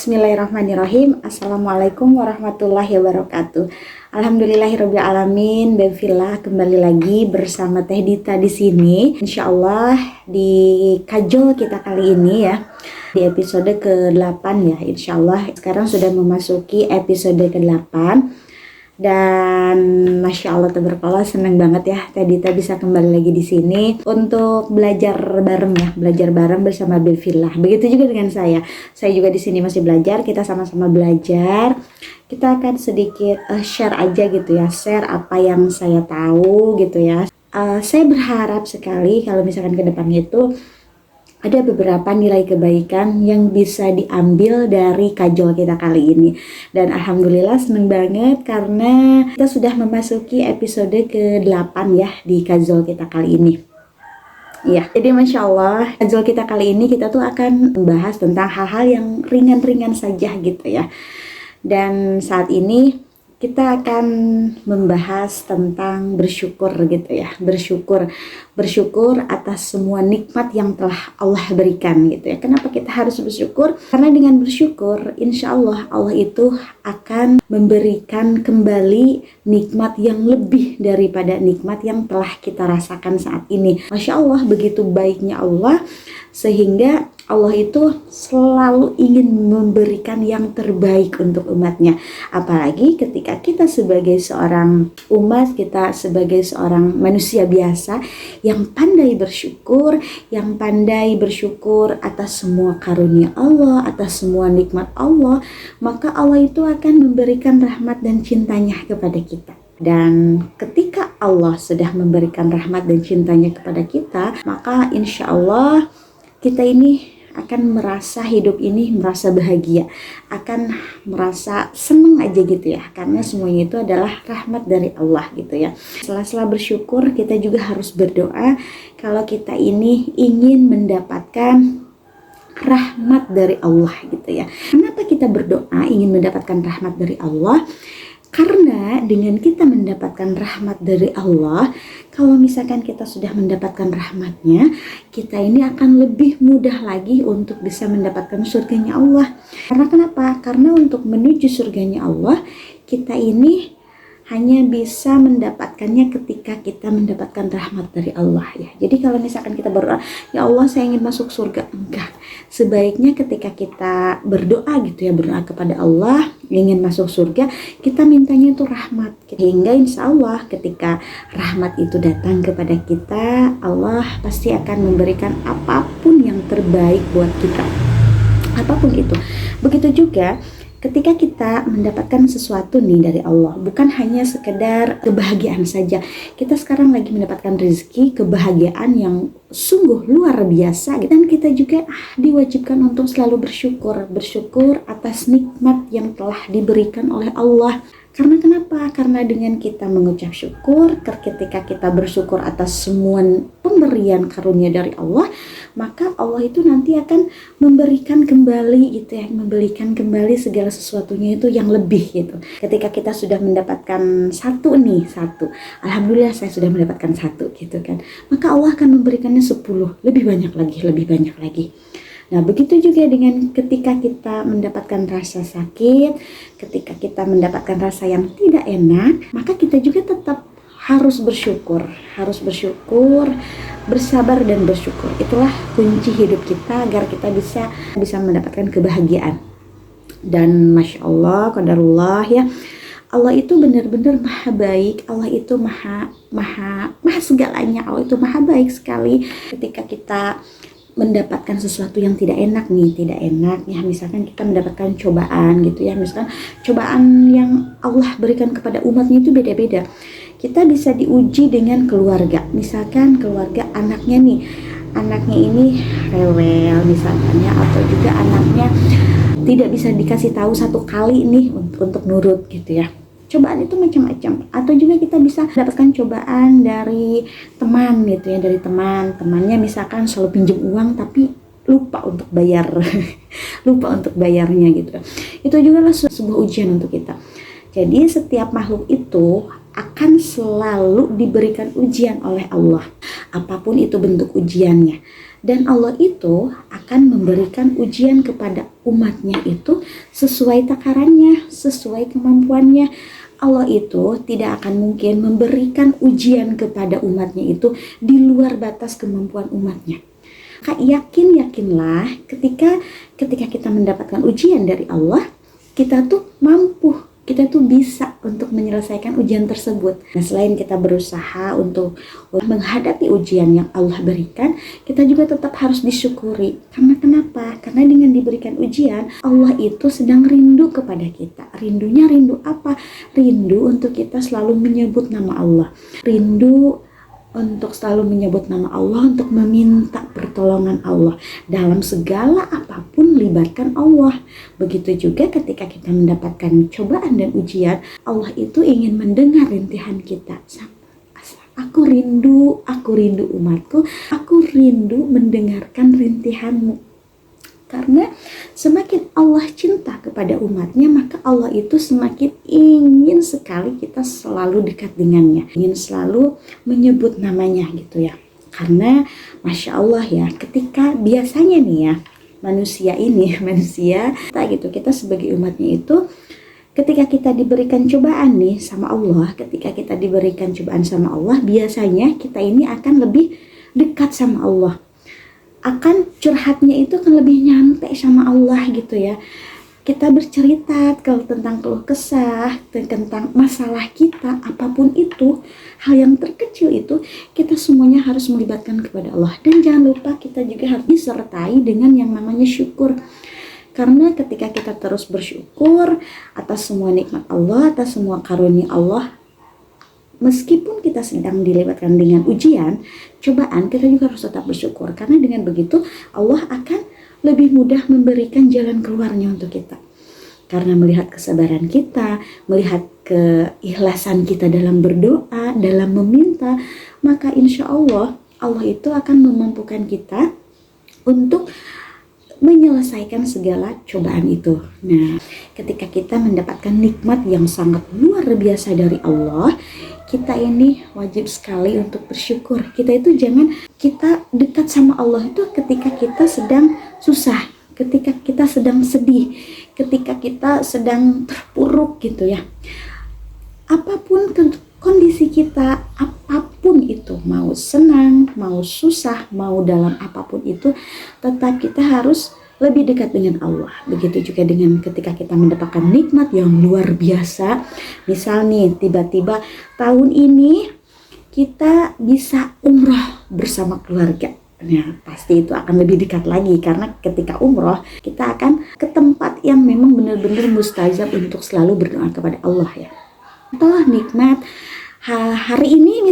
Bismillahirrahmanirrahim. Assalamualaikum warahmatullahi wabarakatuh. Alhamdulillahirabbil alamin. Bevilla kembali lagi bersama Teh Dita di sini. Insyaallah di kajol kita kali ini ya. Di episode ke-8 ya. Insyaallah sekarang sudah memasuki episode ke-8. Dan Masya Allah tabarakallah, seneng banget ya Teh Dita bisa kembali lagi di sini untuk belajar bareng ya, belajar bareng bersama Bevilla. Begitu juga dengan saya juga di sini masih belajar, kita sama-sama belajar. Kita akan sedikit share aja gitu ya, share apa yang saya tahu gitu ya. Saya berharap sekali kalau misalkan ke depannya itu ada beberapa nilai kebaikan yang bisa diambil dari kajol kita kali ini. Dan alhamdulillah seneng banget karena kita sudah memasuki episode ke-8 ya di kajol kita kali ini. Ya, jadi Masya Allah kajol kita kali ini kita tuh akan membahas tentang hal-hal yang ringan-ringan saja gitu ya. Dan saat ini kita akan membahas tentang bersyukur gitu ya. Bersyukur atas semua nikmat yang telah Allah berikan gitu ya. Kenapa kita harus bersyukur? Karena dengan bersyukur insya Allah Allah itu akan memberikan kembali nikmat yang lebih daripada nikmat yang telah kita rasakan saat ini. Masya Allah begitu baiknya Allah, sehingga Allah itu selalu ingin memberikan yang terbaik untuk umatnya. Apalagi ketika kita sebagai seorang umat, kita sebagai seorang manusia biasa yang pandai bersyukur atas semua karunia Allah, atas semua nikmat Allah, maka Allah itu akan memberikan rahmat dan cintanya kepada kita. Dan ketika Allah sudah memberikan rahmat dan cintanya kepada kita, maka insya Allah kita ini akan merasa hidup ini merasa bahagia, akan merasa senang aja gitu ya, karena semuanya itu adalah rahmat dari Allah gitu ya. Setelah bersyukur kita juga harus berdoa kalau kita ini ingin mendapatkan rahmat dari Allah gitu ya. Kenapa kita berdoa ingin mendapatkan rahmat dari Allah? Karena dengan kita mendapatkan rahmat dari Allah, kalau misalkan kita sudah mendapatkan rahmatnya, kita ini akan lebih mudah lagi untuk bisa mendapatkan surganya Allah. Karena kenapa? Karena untuk menuju surganya Allah, kita ini hanya bisa mendapatkannya ketika kita mendapatkan rahmat dari Allah ya. Jadi kalau misalkan kita berdoa, ya Allah saya ingin masuk surga, enggak. Sebaiknya ketika kita berdoa gitu ya, berdoa kepada Allah ingin masuk surga, kita mintanya itu rahmat. Hingga insya Allah ketika rahmat itu datang kepada kita, Allah pasti akan memberikan apapun yang terbaik buat kita. Apapun itu. Begitu juga ketika kita mendapatkan sesuatu nih dari Allah, bukan hanya sekedar kebahagiaan saja. Kita sekarang lagi mendapatkan rezeki, kebahagiaan yang sungguh luar biasa. Dan kita juga diwajibkan untuk selalu bersyukur atas nikmat yang telah diberikan oleh Allah. Karena kenapa? Karena dengan kita mengucap syukur, ketika kita bersyukur atas semua pemberian karunia dari Allah, maka Allah itu nanti akan memberikan kembali gitu ya, memberikan kembali segala sesuatunya itu yang lebih gitu. Ketika kita sudah mendapatkan satu, alhamdulillah saya sudah mendapatkan satu gitu kan, maka Allah akan memberikannya 10, lebih banyak lagi. Nah begitu juga dengan ketika kita mendapatkan rasa sakit, ketika kita mendapatkan rasa yang tidak enak, maka kita juga tetap harus bersyukur, bersabar dan bersyukur. Itulah kunci hidup kita agar kita bisa mendapatkan kebahagiaan. Dan Masya Allah, qadarullah ya, Allah itu benar-benar maha baik, Allah itu maha segalanya, Allah itu maha baik sekali. Ketika kita mendapatkan sesuatu yang tidak enak ya, misalkan kita mendapatkan cobaan gitu ya, misalkan cobaan yang Allah berikan kepada umatnya itu beda-beda. Kita bisa diuji dengan keluarga, misalkan keluarga anaknya ini rewel misalkan ya, atau juga anaknya tidak bisa dikasih tahu satu kali nih untuk nurut gitu ya. Cobaan itu macam-macam. Atau juga kita bisa dapatkan cobaan dari teman gitu ya, dari temannya misalkan selalu pinjam uang tapi lupa untuk bayarnya gitu. Itu juga lah sebuah ujian untuk kita. Jadi setiap makhluk itu akan selalu diberikan ujian oleh Allah, apapun itu bentuk ujiannya. Dan Allah itu akan memberikan ujian kepada umatnya itu sesuai takarannya, sesuai kemampuannya. Allah itu tidak akan mungkin memberikan ujian kepada umatnya itu di luar batas kemampuan umatnya. Maka yakinlah ketika kita mendapatkan ujian dari Allah, kita tuh mampu, kita tuh bisa untuk menyelesaikan ujian tersebut. Nah, selain kita berusaha untuk menghadapi ujian yang Allah berikan, kita juga tetap harus disyukuri. Karena kenapa? Karena dengan diberikan ujian, Allah itu sedang rindu kepada kita. Rindunya rindu apa? Rindu untuk kita selalu menyebut nama Allah. Rindu untuk selalu menyebut nama Allah, untuk meminta pertolongan Allah. Dalam segala apapun libatkan Allah. Begitu juga ketika kita mendapatkan cobaan dan ujian, Allah itu ingin mendengar rintihan kita. Aku rindu umatku, aku rindu mendengarkan rintihanmu. Karena semakin Allah cinta kepada umatnya, maka Allah itu semakin ingin sekali kita selalu dekat dengannya, ingin selalu menyebut namanya gitu ya. Karena Masya Allah ya, ketika biasanya nih ya, manusia kita sebagai umatnya itu, ketika kita diberikan cobaan nih sama Allah, biasanya kita ini akan lebih dekat sama Allah, akan curhatnya itu akan lebih nyampe sama Allah gitu ya. Kita bercerita kalau tentang keluh kesah, tentang masalah kita, apapun itu, hal yang terkecil itu, kita semuanya harus melibatkan kepada Allah. Dan jangan lupa kita juga harus disertai dengan yang namanya syukur. Karena ketika kita terus bersyukur atas semua nikmat Allah, atas semua karunia Allah, meskipun kita sedang dilibatkan dengan ujian, cobaan, kita juga harus tetap bersyukur. Karena dengan begitu Allah akan lebih mudah memberikan jalan keluarnya untuk kita. Karena melihat kesabaran kita, melihat keikhlasan kita dalam berdoa, dalam meminta, maka insya Allah, Allah itu akan memampukan kita untuk menyelesaikan segala cobaan itu. Nah, ketika kita mendapatkan nikmat yang sangat luar biasa dari Allah, kita ini wajib sekali untuk bersyukur. Kita dekat sama Allah itu ketika kita sedang susah, ketika kita sedang sedih, ketika kita sedang terpuruk gitu ya. Apapun kondisi kita, apapun itu, mau senang, mau susah, mau dalam apapun itu, tetap kita harus lebih dekat dengan Allah. Begitu juga dengan ketika kita mendapatkan nikmat yang luar biasa. Misal nih, tiba-tiba tahun ini kita bisa umroh bersama keluarga. Nah, pasti itu akan lebih dekat lagi, karena ketika umroh kita akan ke tempat yang memang benar-benar mustajab untuk selalu berdoa kepada Allah ya. Atau nikmat hari ini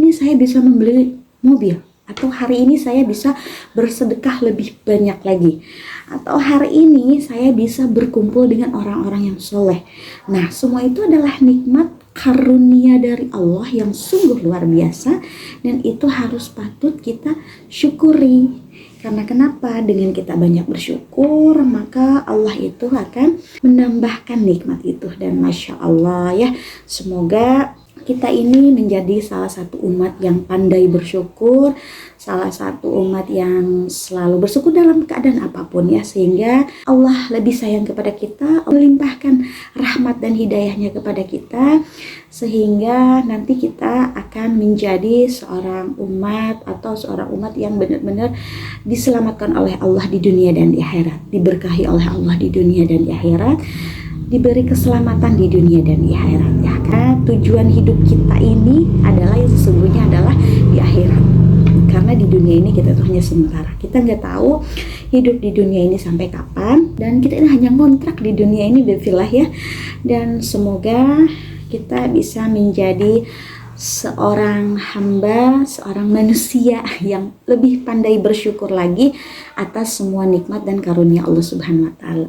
saya bisa membeli mobil, atau hari ini saya bisa bersedekah lebih banyak lagi, atau hari ini saya bisa berkumpul dengan orang-orang yang soleh. Nah, semua itu adalah nikmat karunia dari Allah yang sungguh luar biasa, dan itu harus patut kita syukuri. Karena kenapa? Dengan kita banyak bersyukur, maka Allah itu akan menambahkan nikmat itu. Dan Masya Allah ya, semoga kita ini menjadi salah satu umat yang pandai bersyukur, salah satu umat yang selalu bersyukur dalam keadaan apapun ya, sehingga Allah lebih sayang kepada kita, melimpahkan rahmat dan hidayahnya kepada kita, sehingga nanti kita akan menjadi seorang umat atau seorang umat yang benar-benar diselamatkan oleh Allah di dunia dan di akhirat, diberkahi oleh Allah di dunia dan di akhirat, diberi keselamatan di dunia dan di akhirat ya. Karena tujuan hidup kita ini adalah yang sesungguhnya adalah di akhirat. Karena di dunia ini kita tuh hanya sementara. Kita nggak tahu hidup di dunia ini sampai kapan, dan kita ini hanya ngontrak di dunia ini befilah ya. Dan semoga kita bisa menjadi seorang hamba, seorang manusia yang lebih pandai bersyukur lagi atas semua nikmat dan karunia Allah Subhanahu wa taala.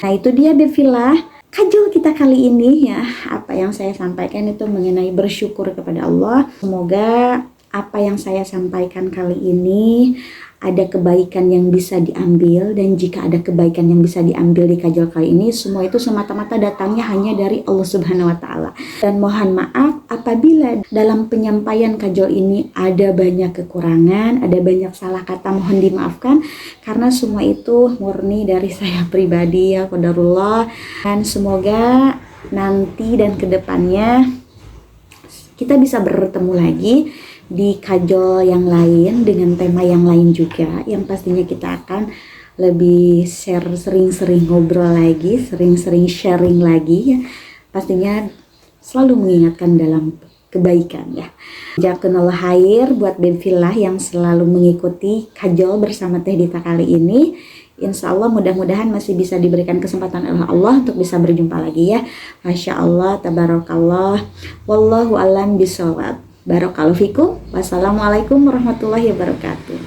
Nah, itu dia befilah kajul kita kali ini ya. Apa yang saya sampaikan itu mengenai bersyukur kepada Allah. Semoga apa yang saya sampaikan kali ini ada kebaikan yang bisa diambil, dan jika ada kebaikan yang bisa diambil di kajol kali ini, semua itu semata-mata datangnya hanya dari Allah Subhanahu wa Ta'ala. Dan mohon maaf apabila dalam penyampaian kajol ini ada banyak kekurangan, ada banyak salah kata, mohon dimaafkan karena semua itu murni dari saya pribadi, ya qadarullah. Dan semoga nanti dan kedepannya kita bisa bertemu lagi di kajol yang lain dengan tema yang lain juga, yang pastinya kita akan lebih share, sering-sering ngobrol lagi, sering-sering sharing lagi ya. Pastinya selalu mengingatkan dalam kebaikan ya. Jazakallahu khair buat Benfillah yang selalu mengikuti kajol bersama Teh Dita kali ini. Insya Allah mudah-mudahan masih bisa diberikan kesempatan oleh Allah untuk bisa berjumpa lagi ya. Masya Allah, tabarakallah, wallahu alam bisawab. Barakallahu fikum. Wassalamualaikum warahmatullahi wabarakatuh.